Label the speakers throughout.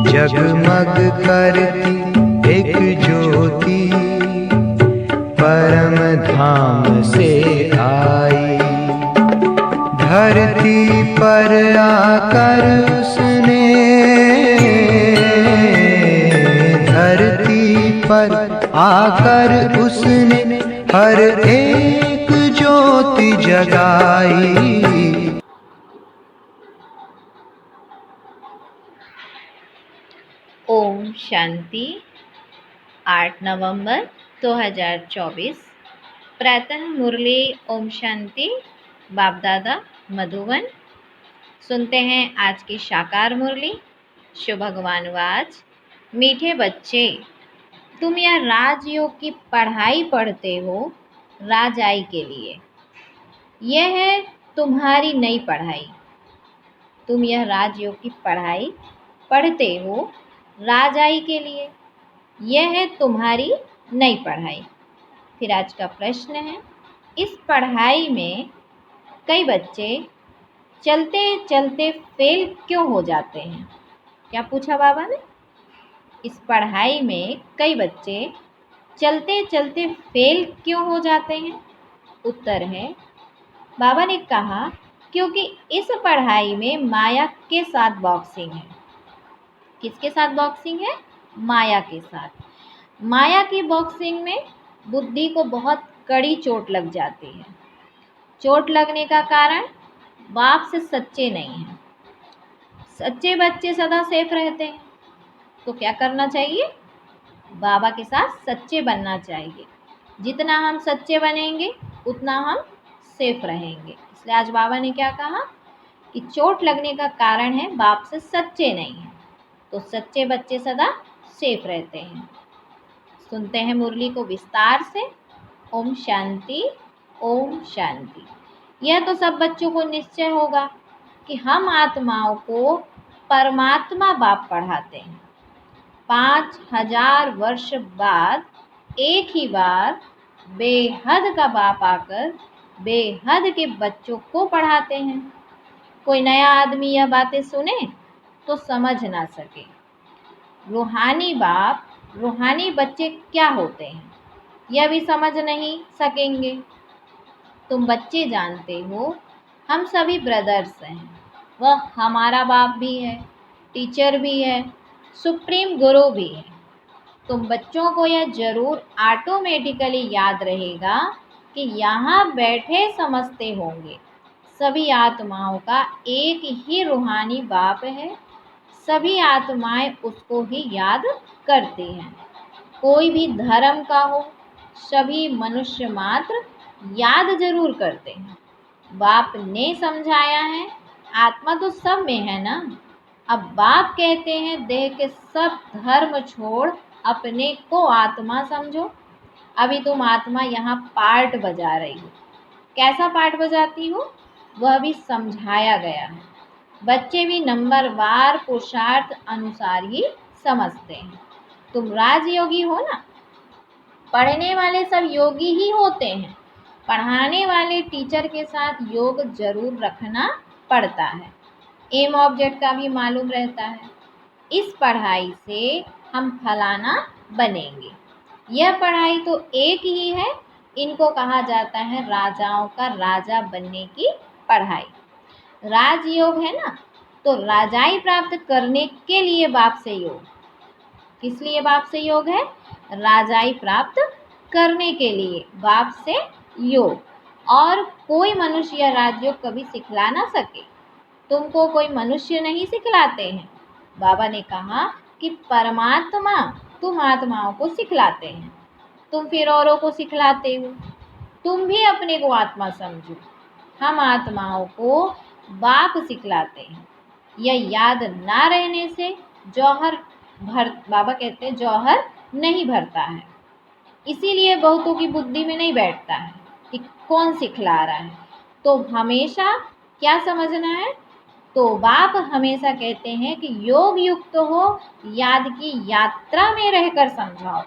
Speaker 1: जगमग करती एक ज्योति परम धाम से आई। धरती पर आकर उसने, धरती पर आकर उसने हर एक ज्योति जगाई।
Speaker 2: ओम शांति। 8 नवंबर 2024 प्रातः मुरली। ओम शांति। बाप दादा मधुबन। सुनते हैं आज की साकार मुरली। शुभ भगवान वाच। मीठे बच्चे, तुम यह राजयोग की पढ़ाई पढ़ते हो राजाई के लिए। यह है तुम्हारी नई पढ़ाई। तुम यह राजयोग की पढ़ाई पढ़ते हो राजाई के लिए। यह है तुम्हारी नई पढ़ाई। फिर आज का प्रश्न है, इस पढ़ाई में कई बच्चे चलते चलते फेल क्यों हो जाते हैं? क्या पूछा बाबा ने? इस पढ़ाई में कई बच्चे चलते चलते फेल क्यों हो जाते हैं? उत्तर है, बाबा ने कहा क्योंकि इस पढ़ाई में माया के साथ बॉक्सिंग है। किसके साथ बॉक्सिंग है? माया के साथ। माया की बॉक्सिंग में बुद्धि को बहुत कड़ी चोट लग जाती है। चोट लगने का कारण बाप से सच्चे नहीं हैं। सच्चे बच्चे सदा सेफ रहते हैं, तो क्या करना चाहिए? बाबा के साथ सच्चे बनना चाहिए। जितना हम सच्चे बनेंगे उतना हम सेफ रहेंगे। इसलिए आज बाबा ने क्या कहा कि चोट लगने का कारण है बाप से सच्चे नहीं हैं, तो सच्चे बच्चे सदा सेफ रहते हैं। सुनते हैं मुरली को विस्तार से। ओम शांति। ओम शांति। यह तो सब बच्चों को निश्चय होगा कि हम आत्माओं को परमात्मा बाप पढ़ाते हैं। 5000 वर्ष बाद एक ही बार बेहद का बाप आकर बेहद के बच्चों को पढ़ाते हैं। कोई नया आदमी यह बातें सुने तो समझ ना सके रूहानी बाप, रूहानी बच्चे क्या होते हैं, यह भी समझ नहीं सकेंगे। तुम बच्चे जानते हो हम सभी ब्रदर्स हैं। वह हमारा बाप भी है, टीचर भी है, सुप्रीम गुरु भी है। तुम बच्चों को यह जरूर ऑटोमेटिकली याद रहेगा कि यहाँ बैठे समझते होंगे सभी आत्माओं का एक ही रूहानी बाप है। सभी आत्माएं उसको ही याद करती हैं। कोई भी धर्म का हो, सभी मनुष्य मात्र याद जरूर करते हैं। बाप ने समझाया है आत्मा तो सब में है ना। अब बाप कहते हैं देह के सब धर्म छोड़ अपने को आत्मा समझो। अभी तुम आत्मा यहाँ पार्ट बजा रही हो। कैसा पार्ट बजाती हो वह भी समझाया गया है। बच्चे भी नंबरवार पुरुषार्थ अनुसार ही समझते हैं। तुम राजयोगी हो ना। पढ़ने वाले सब योगी ही होते हैं। पढ़ाने वाले टीचर के साथ योग जरूर रखना पड़ता है। एम ऑब्जेक्ट का भी मालूम रहता है। इस पढ़ाई से हम फलाना बनेंगे। यह पढ़ाई तो एक ही है। इनको कहा जाता है राजाओं का राजा बनने की पढ़ाई। राजयोग है ना, तो राजाई प्राप्त करने के लिए बाप से योग। किस लिए बाप से योग है? राजाई प्राप्त करने के लिए बाप से योग। और कोई मनुष्य यह राजयोग कभी सिखला ना सके। तुमको कोई मनुष्य नहीं सिखलाते हैं। बाबा ने कहा कि परमात्मा तुम आत्माओं को सिखलाते हैं। तुम फिर औरों को सिखलाते हो। तुम भी अपने को आत्मा समझो। हम आत्माओं को बाप सिखलाते हैं। यह याद ना रहने से जौहर बाबा कहते हैं जौहर नहीं भरता है। इसीलिए बहुतों की बुद्धि में नहीं बैठता है कि कौन सिखला रहा है। तो हमेशा क्या समझना है? तो बाप हमेशा कहते हैं कि योग युक्त हो, याद की यात्रा में रहकर समझाओ।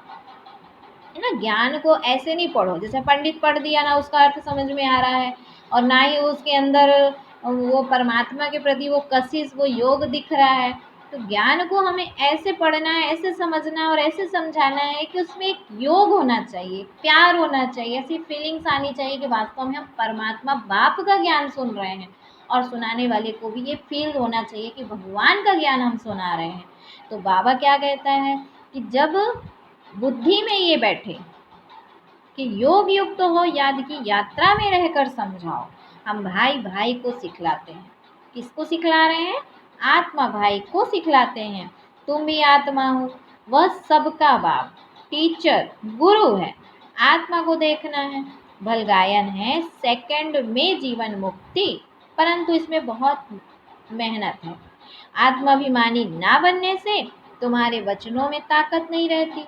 Speaker 2: है ना, ज्ञान को ऐसे नहीं पढ़ो जैसे पंडित पढ़ दिया ना उसका अर्थ समझ में आ रहा है, और ना ही उसके अंदर वो परमात्मा के प्रति वो कशिश, वो योग दिख रहा है। तो ज्ञान को हमें ऐसे पढ़ना है, ऐसे समझना है और ऐसे समझाना है कि उसमें एक योग होना चाहिए, प्यार होना चाहिए, ऐसी फीलिंग्स आनी चाहिए कि वास्तव में हम परमात्मा बाप का ज्ञान सुन रहे हैं और सुनाने वाले को भी ये फील होना चाहिए कि भगवान का ज्ञान हम सुना रहे हैं। तो बाबा क्या कहता है कि जब बुद्धि में ये बैठे कि योग युक्त तो हो याद की यात्रा में रहकर समझाओ, हम भाई भाई को सिखलाते हैं। किसको सिखला रहे हैं? आत्मा भाई को सिखलाते हैं। तुम भी आत्मा हो, वह सबका बाप, टीचर, गुरु है। आत्मा को देखना है, भल गायन है सेकंड में जीवन मुक्ति, परंतु इसमें बहुत मेहनत है। आत्माभिमानी ना बनने से तुम्हारे वचनों में ताकत नहीं रहती,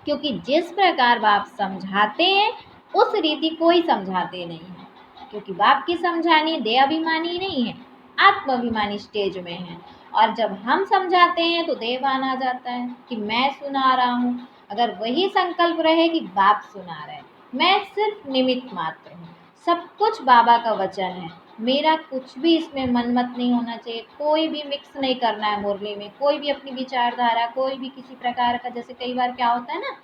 Speaker 2: क्योंकि जिस प्रकार बाप समझाते हैं उस रीति कोई समझाते नहीं है, क्योंकि बाप की समझानी देहाभिमानी नहीं है, आत्माभिमानी स्टेज में है। और जब हम समझाते हैं तो देहभान आ जाता है कि मैं सुना रहा हूँ। अगर वही संकल्प रहे कि बाप सुना रहे, मैं सिर्फ निमित्त मात्र हूँ, सब कुछ बाबा का वचन है, मेरा कुछ भी इसमें मनमत नहीं होना चाहिए, कोई भी मिक्स नहीं करना है मुरली में, कोई भी अपनी विचारधारा, कोई भी किसी प्रकार का। जैसे कई बार क्या होता है ना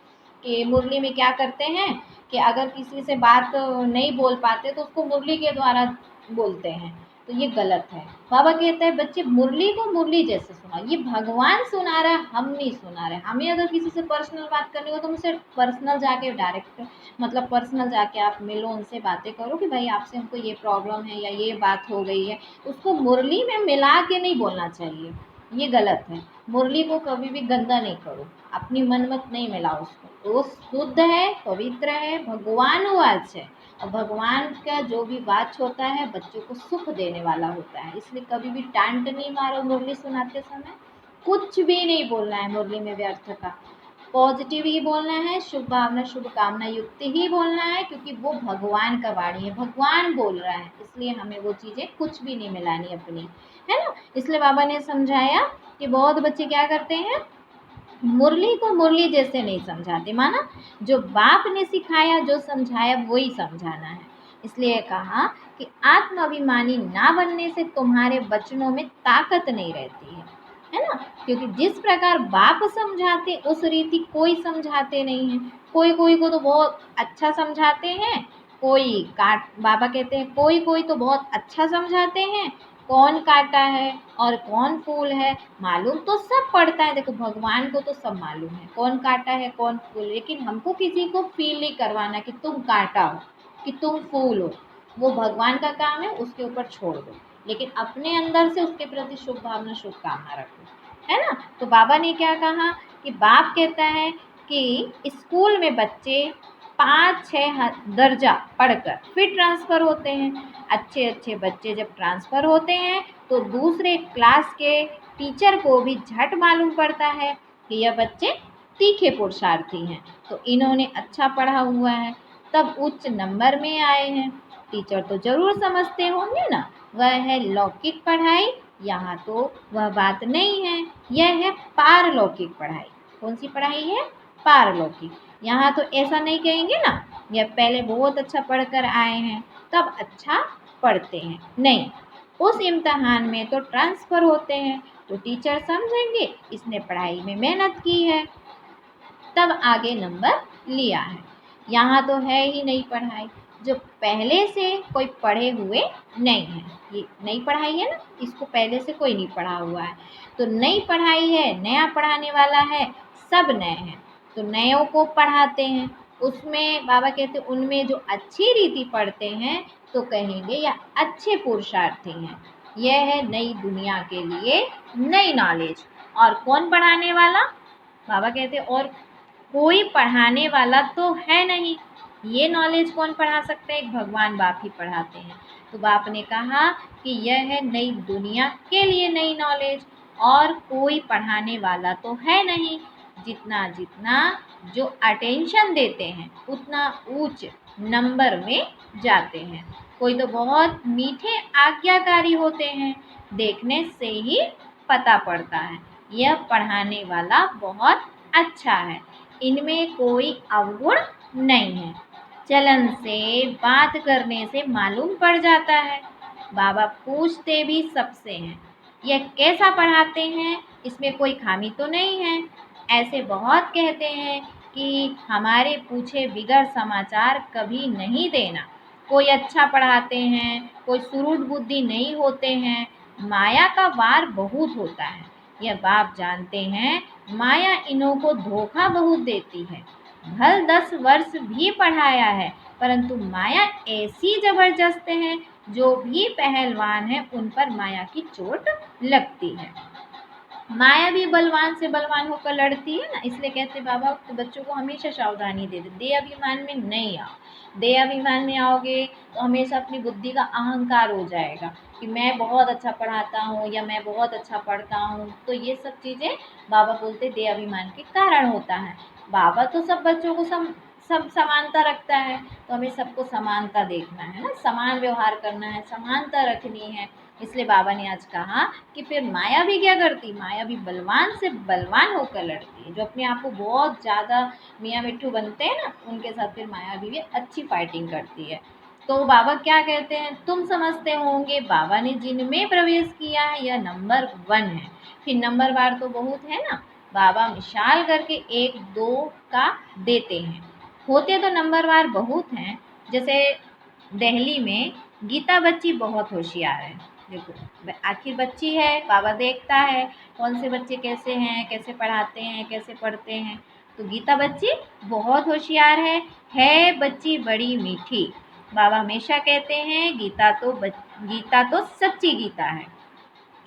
Speaker 2: कि मुरली में क्या करते हैं कि अगर किसी से बात नहीं बोल पाते तो उसको मुरली के द्वारा बोलते हैं, तो ये गलत है। बाबा कहते हैं बच्चे मुरली को मुरली जैसे सुना, ये भगवान सुना रहा है, हम नहीं सुना रहे। हमें अगर किसी से पर्सनल बात करनी हो तो मुझसे पर्सनल जाके डायरेक्ट मतलब पर्सनल जाके आप मिलो, उनसे बातें करो कि भाई आपसे हमको ये प्रॉब्लम है या ये बात हो गई है। उसको मुरली में मिला के नहीं बोलना चाहिए, ये गलत है। मुरली को कभी भी गंदा नहीं करो, अपनी मनमत नहीं मिलाओ उसको। वो शुद्ध है, पवित्र है, भगवानुवाच है। और भगवान का जो भी वाच होता है बच्चों को सुख देने वाला होता है, इसलिए कभी भी डांट नहीं मारो मुरली सुनाते समय, कुछ भी नहीं बोलना है मुरली में व्यर्थ का, पॉजिटिव ही बोलना है, शुभ भावना शुभ कामना युक्त ही बोलना है, क्योंकि वो भगवान का वाणी है, भगवान बोल रहा है, इसलिए हमें वो चीज़ें कुछ भी नहीं मिलानी अपनी, है ना। इसलिए बाबा ने समझाया कि बहुत बच्चे क्या करते हैं, मुरली को मुरली जैसे नहीं समझाते, माना जो बाप ने सिखाया जो समझाया वही समझाना है। इसलिए कहा कि आत्माभिमानी ना बनने से तुम्हारे वचनों में ताकत नहीं रहती है ना। क्योंकि जिस प्रकार बाप समझाते उस रीति कोई समझाते नहीं है। कोई कोई को तो बहुत अच्छा समझाते हैं, कोई काट, बाबा कहते हैं कोई कोई तो बहुत अच्छा समझाते हैं, कौन काटा है और कौन फूल है मालूम तो सब पड़ता है। देखो भगवान को तो सब मालूम है कौन काटा है कौन फूल, लेकिन हमको किसी को फील नहीं करवाना कि तुम काटा हो कि तुम फूल हो, वो भगवान का काम है, उसके ऊपर छोड़ दो, लेकिन अपने अंदर से उसके प्रति शुभ भावना शुभ कामना रखो, है ना। तो बाबा ने क्या कहा कि बाप कहता है कि स्कूल में बच्चे 5-6 दर्जा पढ़कर फिर ट्रांसफ़र होते हैं। अच्छे अच्छे बच्चे जब ट्रांसफ़र होते हैं तो दूसरे क्लास के टीचर को भी झट मालूम पड़ता है कि यह बच्चे तीखे पुरुषार्थी हैं, तो इन्होंने अच्छा पढ़ा हुआ है, तब उच्च नंबर में आए हैं। टीचर तो ज़रूर समझते होंगे ना, वह है लौकिक पढ़ाई, यहाँ तो वह बात नहीं है, यह है पारलौकिक पढ़ाई। कौन सी पढ़ाई है? पारलौकिक। यहाँ तो ऐसा नहीं कहेंगे ना, यह पहले बहुत अच्छा पढ़कर आए हैं तब अच्छा पढ़ते हैं, नहीं, उस इम्तहान में तो ट्रांसफ़र होते हैं तो टीचर समझेंगे इसने पढ़ाई में मेहनत की है तब आगे नंबर लिया है। यहाँ तो है ही नहीं पढ़ाई, जो पहले से कोई पढ़े हुए नहीं है, ये नई पढ़ाई है ना, इसको पहले से कोई नहीं पढ़ा हुआ है, तो नई पढ़ाई है, नया पढ़ाने वाला है, सब नए हैं, तो नयों को पढ़ाते हैं। उसमें बाबा कहते हैं उनमें जो अच्छी रीति पढ़ते हैं तो कहेंगे या अच्छे पुरुषार्थी हैं, यह है नई दुनिया के लिए नई नॉलेज। और कौन पढ़ाने वाला? बाबा कहते हैं और कोई पढ़ाने वाला तो है नहीं, ये नॉलेज कौन पढ़ा सकता है? एक भगवान बाप ही पढ़ाते हैं। तो बाप ने कहा कि यह है नई दुनिया के लिए नई नॉलेज, और कोई पढ़ाने वाला तो है नहीं। जितना जितना जो अटेंशन देते हैं उतना ऊंच नंबर में जाते हैं। कोई तो बहुत मीठे आज्ञाकारी होते हैं, देखने से ही पता पड़ता है यह पढ़ाने वाला बहुत अच्छा है, इनमें कोई अवगुण नहीं है, चलन से बात करने से मालूम पड़ जाता है। बाबा पूछते भी सबसे हैं, यह कैसा पढ़ाते हैं, इसमें कोई खामी तो नहीं है। ऐसे बहुत कहते हैं कि हमारे पूछे बिगड़ समाचार कभी नहीं देना। कोई अच्छा पढ़ाते हैं, कोई सुरूठ बुद्धि नहीं होते हैं। माया का वार बहुत होता है, यह बाप जानते हैं। माया इन्हों को धोखा बहुत देती है। भल 10 वर्ष भी पढ़ाया है, परंतु माया ऐसी जबरदस्त है, जो भी पहलवान है उन पर माया की चोट लगती है। माया भी बलवान से बलवान होकर लड़ती है ना, इसलिए कहते बाबा तो बच्चों को हमेशा सावधानी दे दे, देह अभिमान में नहीं आओ। देह अभिमान में आओगे तो हमेशा अपनी बुद्धि का अहंकार हो जाएगा कि मैं बहुत अच्छा पढ़ाता हूँ या मैं बहुत अच्छा पढ़ता हूँ। तो ये सब चीज़ें बाबा बोलते देह अभिमान के कारण होता है। बाबा तो सब बच्चों को सब समानता रखता है, तो हमें सबको समानता देखना है ना, समान व्यवहार करना है, समानता रखनी है। इसलिए बाबा ने आज कहा कि फिर माया भी क्या करती, माया भी बलवान से बलवान होकर लड़ती है। जो अपने आप को बहुत ज़्यादा मियाँ मिट्ठू बनते हैं ना, उनके साथ फिर माया भी अच्छी फाइटिंग करती है। तो बाबा क्या कहते हैं, तुम समझते होंगे बाबा ने जिनमें प्रवेश किया है यह नंबर 1 है। फिर नंबर वार तो बहुत है ना, बाबा मिसाल करके 1 2 का देते हैं। होते तो नंबर वार बहुत हैं। जैसे दिल्ली में गीता बच्ची बहुत होशियार है। देखो आखिर बच्ची है, बाबा देखता है कौन से बच्चे कैसे हैं, कैसे पढ़ाते हैं, कैसे पढ़ते हैं। तो गीता बच्ची बहुत होशियार है बच्ची बड़ी मीठी। बाबा हमेशा कहते हैं गीता तो सच्ची गीता है।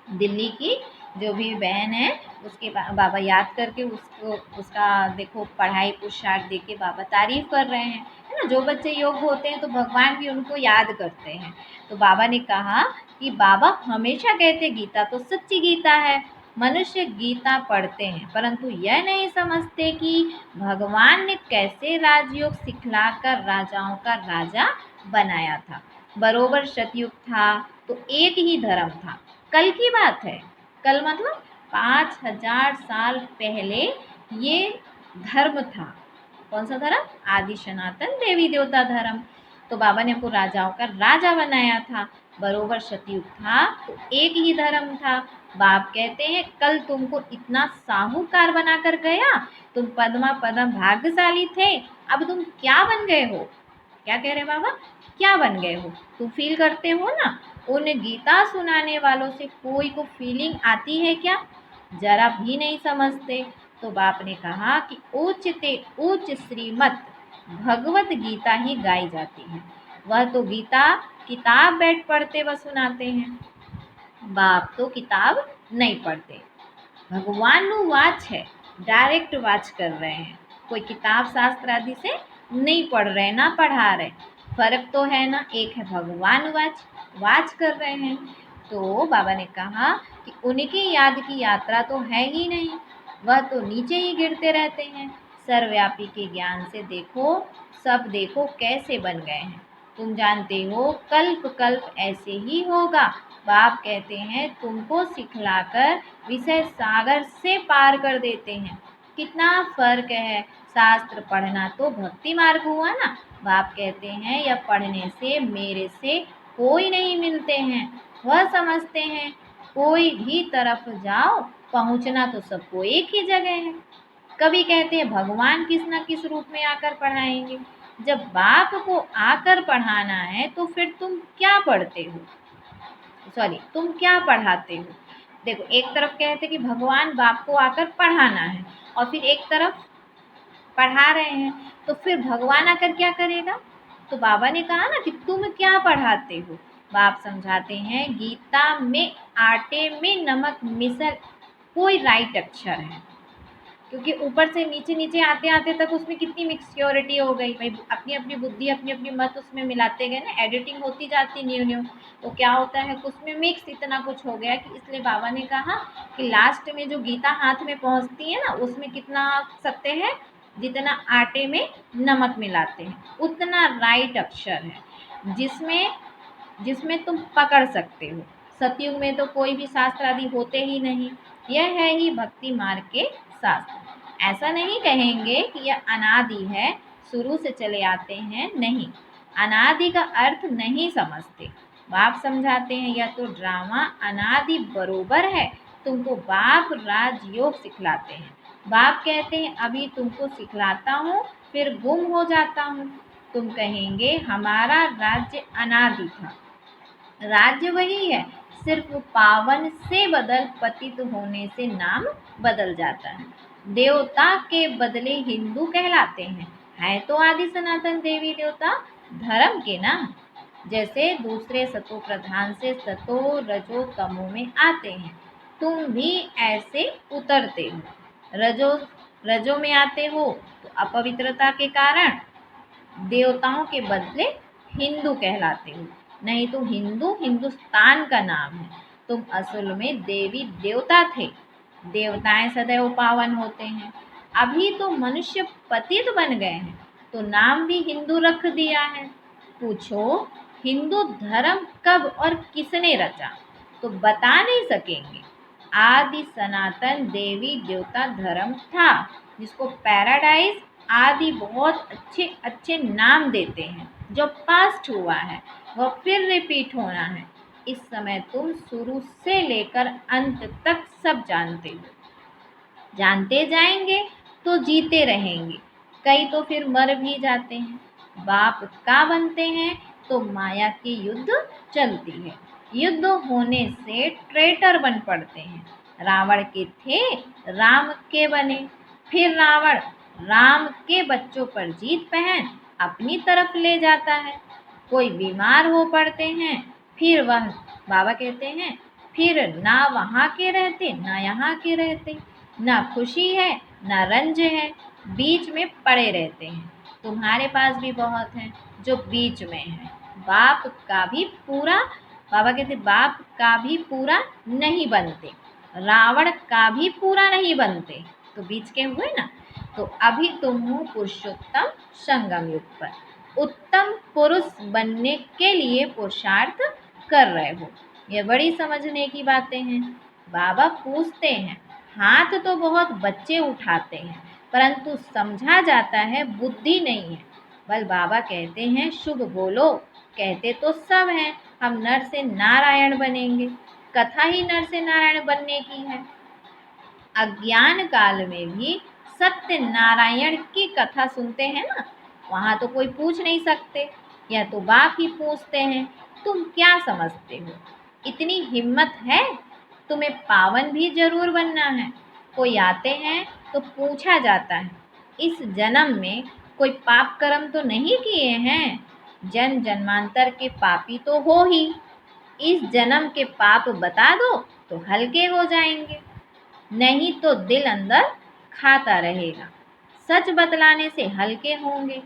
Speaker 2: दिल्ली की जो भी बहन है उसके बाबा याद करके उसको उसका देखो पढ़ाई पुरुषार्थ दे के बाबा तारीफ कर रहे हैं, है ना। जो बच्चे योग्य होते हैं तो भगवान भी उनको याद करते हैं। तो बाबा ने कहा कि बाबा हमेशा कहते गीता तो सच्ची गीता है। मनुष्य गीता पढ़ते हैं परंतु यह नहीं समझते कि भगवान ने कैसे राजयोग सिखलाकर राजाओं का राजा बनाया था। बरोबर सतयुग था तो एक ही धर्म था। कल की बात है, कल मतलब 5000 साल पहले ये धर्म था। कौन सा धर्म, आदि सनातन देवी देवता धर्म। तो बाबा ने हमको राजाओं का राजा बनाया था, बरोबर सतयुग था तो एक ही धर्म था। बाप कहते हैं कल तुमको इतना साहूकार बनाकर गया, तुम पद्मा पदम भाग्यशाली थे, अब तुम क्या बन गए हो। क्या कह रहे बाबा, क्या बन गए हो। तुम फील करते हो ना, उन गीता सुनाने वालों से कोई को फीलिंग आती है क्या, जरा भी नहीं समझते। तो बाप ने कहा कि उच्च ते उच्च श्रीमत भगवत गीता ही गाई जाती है। वह तो गीता किताब बैठ पढ़ते व सुनाते हैं, बाप तो किताब नहीं पढ़ते। भगवान नु वाच है, डायरेक्ट वाच कर रहे हैं, कोई किताब शास्त्र आदि से नहीं पढ़ रहे ना पढ़ा रहे। फर्क तो है ना, एक है भगवान वाच, वाच कर रहे हैं। तो बाबा ने कहा कि उनकी याद की यात्रा तो है ही नहीं, वह तो नीचे ही गिरते रहते हैं। सर्वव्यापी के ज्ञान से देखो, सब देखो कैसे बन गए हैं। तुम जानते हो कल्प कल्प ऐसे ही होगा। बाप कहते हैं तुमको सिखलाकर विषय सागर से पार कर देते हैं। कितना फर्क है, शास्त्र पढ़ना तो भक्ति मार्ग हुआ ना। बाप कहते हैं यह पढ़ने से मेरे से कोई नहीं मिलते हैं। वह समझते हैं कोई भी तरफ जाओ पहुंचना तो सबको एक ही जगह है। कभी कहते हैं भगवान किस न किस रूप में आकर पढ़ाएंगे। जब बाप को आकर पढ़ाना है तो फिर तुम क्या पढ़ते हो, सॉरी तुम क्या पढ़ाते हो। देखो एक तरफ कहते कि भगवान बाप को आकर पढ़ाना है और फिर एक तरफ पढ़ा रहे हैं, तो फिर भगवान आकर क्या करेगा। तो बाबा ने कहा ना कि तुम क्या पढ़ाते हो। बाप समझाते हैं गीता में आटे में नमक मिसल कोई राइट अक्षर है, क्योंकि ऊपर से नीचे नीचे आते आते तक उसमें कितनी मिक्सच्योरिटी हो गई भाई, अपनी अपनी बुद्धि अपनी अपनी मत उसमें मिलाते गए ना, एडिटिंग होती जाती न्यू न्यू। तो क्या होता है उसमें मिक्स इतना कुछ हो गया कि इसलिए बाबा ने कहा कि लास्ट में जो गीता हाथ में पहुंचती है ना उसमें कितना सत्य है, जितना आटे में नमक मिलाते हैं उतना राइट अक्षर है, जिसमें जिसमें तुम पकड़ सकते हो। सतयुग में तो कोई भी शास्त्र आदि होते ही नहीं, यह है ही भक्ति मार्ग के शास्त्र। ऐसा नहीं कहेंगे कि यह अनादि है, शुरू से चले आते हैं, नहीं। अनादि का अर्थ नहीं समझते। बाप समझाते हैं यह तो ड्रामा अनादि बरोबर है, तुमको बाप राजयोग सिखलाते हैं। बाप कहते हैं अभी तुमको सिखलाता हूँ फिर गुम हो जाता हूँ। तुम कहेंगे हमारा राज्य अनादि था। राज्य वही है, सिर्फ पावन से बदल पतित होने से नाम बदल जाता है। देवता के बदले हिंदू कहलाते हैं, है तो आदि सनातन देवी देवता धर्म के ना। जैसे दूसरे सतो प्रधान से सतो रजो तमो में आते हैं, तुम भी ऐसे उतरते हो। रजो रजो में आते हो तो अपवित्रता के कारण देवताओं के बदले हिंदू कहलाते हो। नहीं तो हिंदू हिंदुस्तान का नाम है। तुम असल में देवी देवता थे। देवताएं सदैव पावन होते हैं। अभी तो मनुष्य पतित बन गए हैं तो नाम भी हिंदू रख दिया है। पूछो हिंदू धर्म कब और किसने रचा, तो बता नहीं सकेंगे। आदि सनातन देवी देवता धर्म था, जिसको पैराडाइज आदि बहुत अच्छे अच्छे नाम देते हैं। जो पास्ट हुआ है वह फिर रिपीट होना है। इस समय तुम शुरू से लेकर अंत तक सब जानते हो। जानते जाएंगे तो जीते रहेंगे, कई तो फिर मर भी जाते हैं। बाप का बनते हैं तो माया की युद्ध चलती है। युद्ध होने से ट्रेटर बन पड़ते हैं। रावण के थे राम के बने, फिर रावण राम के बच्चों पर जीत पहन अपनी तरफ ले जाता है। कोई बीमार हो पड़ते हैं, फिर वह बाबा कहते हैं फिर ना वहाँ के रहते ना यहाँ के रहते, ना खुशी है ना रंज है, बीच में पड़े रहते हैं। तुम्हारे पास भी बहुत हैं जो बीच में हैं। बाप का भी पूरा बाबा कहते बाप का भी पूरा नहीं बनते, रावण का भी पूरा नहीं बनते, तो बीच के हुए ना। तो अभी तुम हो पुरुषोत्तम संगम युग पर उत्तम पुरुष बनने के लिए पुरुषार्थ कर रहे हो। ये बड़ी समझने की बातें हैं। बाबा पूछते हैं, हाथ तो बहुत बच्चे उठाते हैं परंतु समझा जाता है बुद्धि नहीं है। बल बाबा कहते हैं शुभ बोलो, कहते तो सब हैं हम नर से नारायण बनेंगे, कथा ही नर से नारायण बनने की है। अज्ञान काल में भी सत्य नारायण की कथा सुनते हैं ना, वहाँ तो कोई पूछ नहीं सकते, या तो बाप ही पूछते हैं तुम क्या समझते हो। इतनी हिम्मत है, तुम्हें पावन भी जरूर बनना है। कोई आते हैं तो पूछा जाता है इस जन्म में कोई पाप कर्म तो नहीं किए हैं, जन्म जन्मांतर के पापी तो हो ही, इस जन्म के पाप बता दो तो हल्के हो जाएंगे, नहीं तो दिल अंदर खाता रहेगा। सच बतलाने से हल्के होंगे।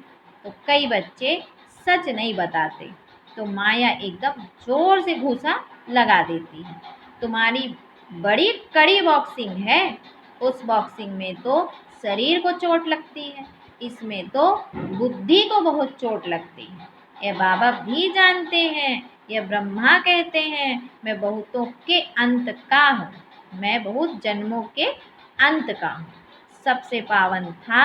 Speaker 2: तो कई बच्चे सच नहीं बताते तो माया एकदम जोर से घूसा लगा देती है। तुम्हारी बड़ी कड़ी बॉक्सिंग है, उस बॉक्सिंग में तो शरीर को चोट लगती है, इसमें तो बुद्धि को बहुत चोट लगती है। ये बाबा भी जानते हैं, ये ब्रह्मा कहते हैं मैं बहुतों के अंत का हूँ, मैं बहुत जन्मों के अंत का हूँ। सबसे पावन था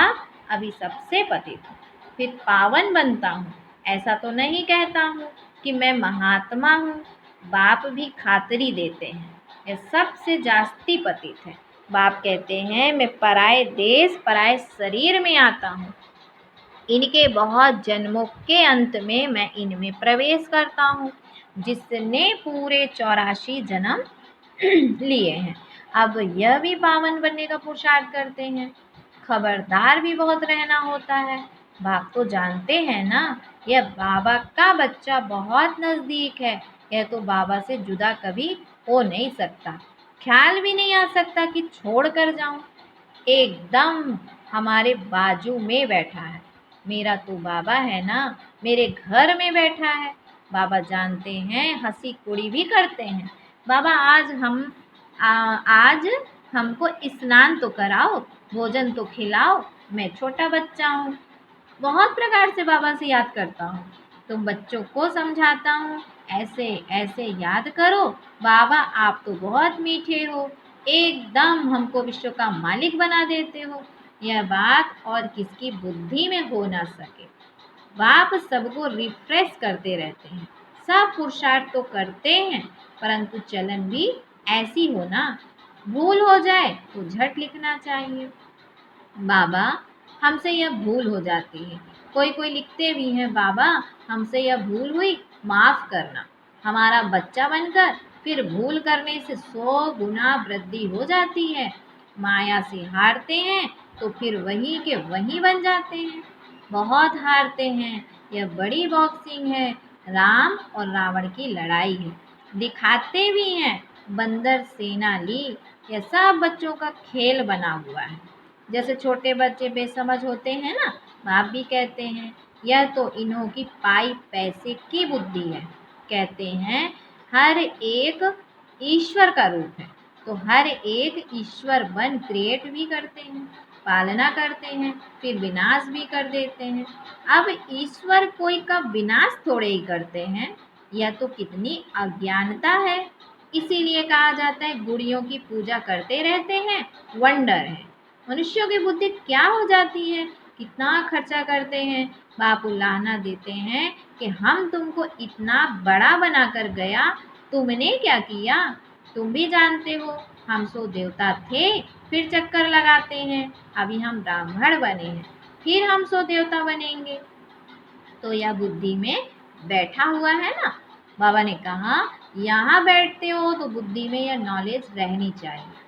Speaker 2: अभी सबसे पतित हूँ, फिर पावन बनता हूँ। ऐसा तो नहीं कहता हूँ कि मैं महात्मा हूँ। बाप भी खातरी देते हैं, ये सबसे जास्ती पतित है। बाप कहते हैं मैं पराए देश पराए शरीर में आता हूँ, इनके बहुत जन्मों के अंत में मैं इनमें प्रवेश करता हूँ, जिसने पूरे 84 जन्म लिए हैं। अब यह भी पावन बनने का पुरुषार्थ करते हैं। खबरदार भी बहुत रहना होता है। बाप तो जानते हैं ना, यह बाबा का बच्चा बहुत नज़दीक है, यह तो बाबा से जुदा कभी हो नहीं सकता। ख्याल भी नहीं आ सकता कि छोड़ कर जाऊं, एकदम हमारे बाजू में बैठा है। मेरा तो बाबा है ना, मेरे घर में बैठा है। बाबा जानते हैं, हंसी कुड़ी भी करते हैं। बाबा आज हमको स्नान तो कराओ, भोजन तो खिलाओ, मैं छोटा बच्चा हूँ। बहुत प्रकार से बाबा से याद करता हूँ। तुम बच्चों को समझाता हूँ ऐसे ऐसे याद करो। बाबा आप तो बहुत मीठे हो, एकदम हमको विश्व का मालिक बना देते हो। यह बात और किसकी बुद्धि में हो ना सके। बाप सबको रिफ्रेश करते रहते हैं, सब पुरुषार्थ तो करते हैं, परंतु चलन भी ऐसी हो ना, भूल हो जाए तो झट लिखना चाहिए। बाबा, हमसे यह भूल हो जाती है। कोई कोई लिखते भी हैं, बाबा हमसे यह भूल हुई, माफ करना। हमारा बच्चा बनकर फिर भूल करने से 100 गुना वृद्धि हो जाती है। माया से हारते हैं तो फिर वही के वही बन जाते हैं। बहुत हारते हैं। यह बड़ी बॉक्सिंग है, राम और रावण की लड़ाई है। दिखाते भी हैं, बंदर सेना ली। यह सब बच्चों का खेल बना हुआ है। जैसे छोटे बच्चे बेसमझ होते हैं ना, बाप भी कहते हैं यह तो इन्हों की पाई पैसे की बुद्धि है। कहते हैं हर एक ईश्वर का रूप है, तो हर एक ईश्वर बन क्रिएट भी करते हैं, पालना करते हैं, फिर विनाश भी कर देते हैं। अब ईश्वर कोई का विनाश थोड़े ही करते हैं। यह तो कितनी अज्ञानता है। इसीलिए कहा जाता है गुड़ियों की पूजा करते रहते हैं, वंडर है। मनुष्यों की बुद्धि क्या हो जाती है, कितना खर्चा करते हैं। बाप उल्लाहना देते हैं कि हम तुमको इतना बड़ा बनाकर गया, तुमने क्या किया। तुम भी जानते हो हम सो देवता थे, फिर चक्कर लगाते हैं। अभी हम ब्राह्मण बने हैं, फिर हम सो देवता बनेंगे। तो यह बुद्धि में बैठा हुआ है ना। बाबा ने कहा यहाँ बैठते हो तो बुद्धि में यह नॉलेज रहनी चाहिए।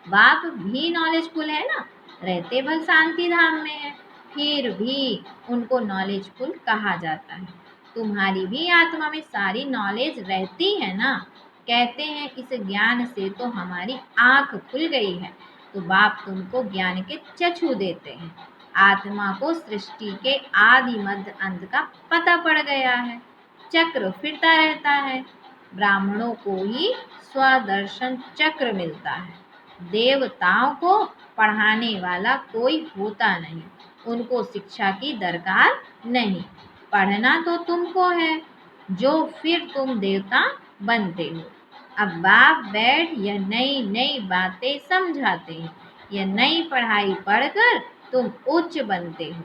Speaker 2: बाप भी नॉलेजफुल है ना, रहते भल शांति धाम में है, फिर भी उनको नॉलेजफुल कहा जाता है। तुम्हारी भी आत्मा में सारी नॉलेज रहती है ना। कहते हैं इस ज्ञान से तो हमारी आंख खुल गई है। तो बाप तुमको ज्ञान के चक्षु देते हैं। आत्मा को सृष्टि के आदि मध्य अंत का पता पड़ गया है। चक्र फिरता रहता है। ब्राह्मणों को ही स्वदर्शन चक्र मिलता है। देवताओं को पढ़ाने वाला कोई होता नहीं, उनको शिक्षा की दरकार नहीं। पढ़ना तो तुमको है, जो फिर तुम देवता बनते हो। अब बाप बैठ यह नई नई बातें समझाते हैं। यह नई पढ़ाई पढ़कर तुम उच्च बनते हो।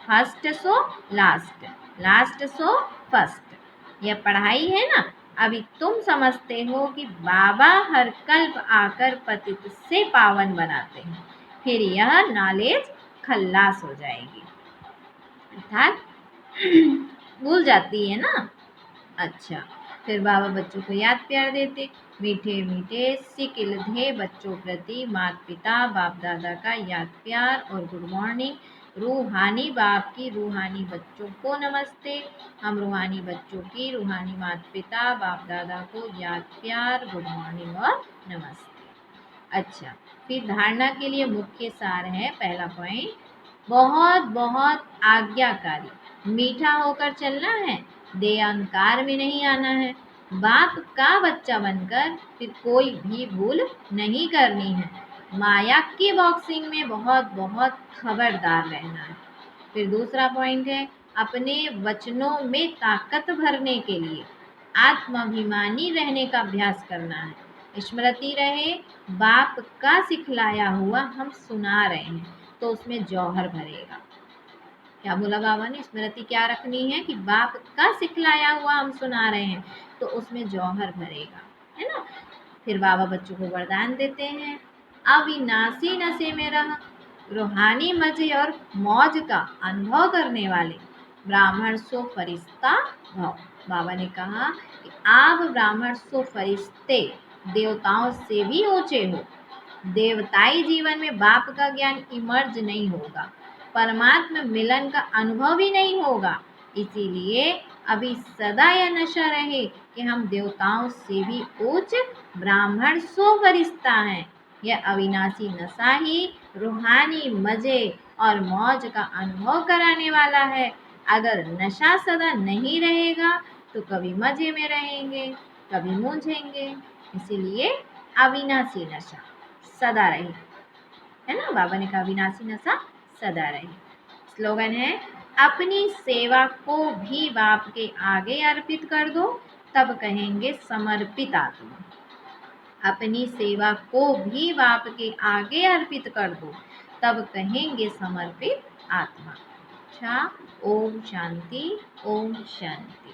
Speaker 2: First so last, last so first. यह पढ़ाई है ना। अभी तुम समझते हो कि बाबा हर कल्प आकर पतित से पावन बनाते हैं, फिर यह नॉलेज खल्लास हो जाएगी, अर्थात भूल जाती है ना। अच्छा, फिर बाबा बच्चों को याद प्यार देते। मीठे मीठे सिकिल थे बच्चों प्रति माता पिता बाप दादा का याद प्यार और गुड मॉर्निंग। रूहानी बाप की रूहानी बच्चों को नमस्ते। हम रूहानी बच्चों की रूहानी माता पिता बाप दादा को याद प्यार गुड मॉर्निंग और नमस्ते। अच्छा, फिर धारणा के लिए मुख्य सार है। पहला पॉइंट, बहुत बहुत आज्ञाकारी, मीठा होकर चलना है, दे अहंकार में नहीं आना है। बाप का बच्चा बनकर फिर कोई भी भूल नहीं करनी है। माया की बॉक्सिंग में बहुत बहुत खबरदार रहना है। फिर दूसरा पॉइंट है, अपने वचनों में ताकत भरने के लिए आत्माभिमानी रहने का अभ्यास करना है। स्मृति रहे, बाप का सिखलाया हुआ हम सुना रहे हैं तो उसमें जौहर भरेगा। क्या बोला बाबा ने, स्मृति क्या रखनी है कि बाप का सिखलाया हुआ हम सुना रहे हैं तो उसमें जौहर भरेगा, है ना। फिर बाबा बच्चों को वरदान देते हैं, अविनाशी नशे में रह, रूहानी मजे और मौज का अनुभव करने वाले ब्राह्मण सो फरिश्ता भव। बाबा ने कहा कि आप ब्राह्मण सो फरिश्ते, देवताओं से भी ऊंचे हो। देवताई जीवन में बाप का ज्ञान इमर्ज नहीं होगा, परमात्मा मिलन का अनुभव भी नहीं होगा। इसीलिए अभी सदा यह नशा रहे कि हम देवताओं से भी उच्च ब्राह्मण सो फरिश्ता हैं। यह अविनाशी नशा ही रूहानी मजे और मौज का अनुभव कराने वाला है। अगर नशा सदा नहीं रहेगा तो कभी मजे में रहेंगे, कभी मूंझेंगे। इसीलिए अविनाशी नशा सदा रहे, है ना। बाबा ने कहा अविनाशी नशा सदा रहे। स्लोगन है, अपनी सेवा को भी बाप के आगे अर्पित कर दो, तब कहेंगे समर्पित आत्मा। अपनी सेवा को भी बाप के आगे अर्पित कर दो, तब कहेंगे समर्पित आत्मा। अच्छा, ओम शांति, ओम शांति।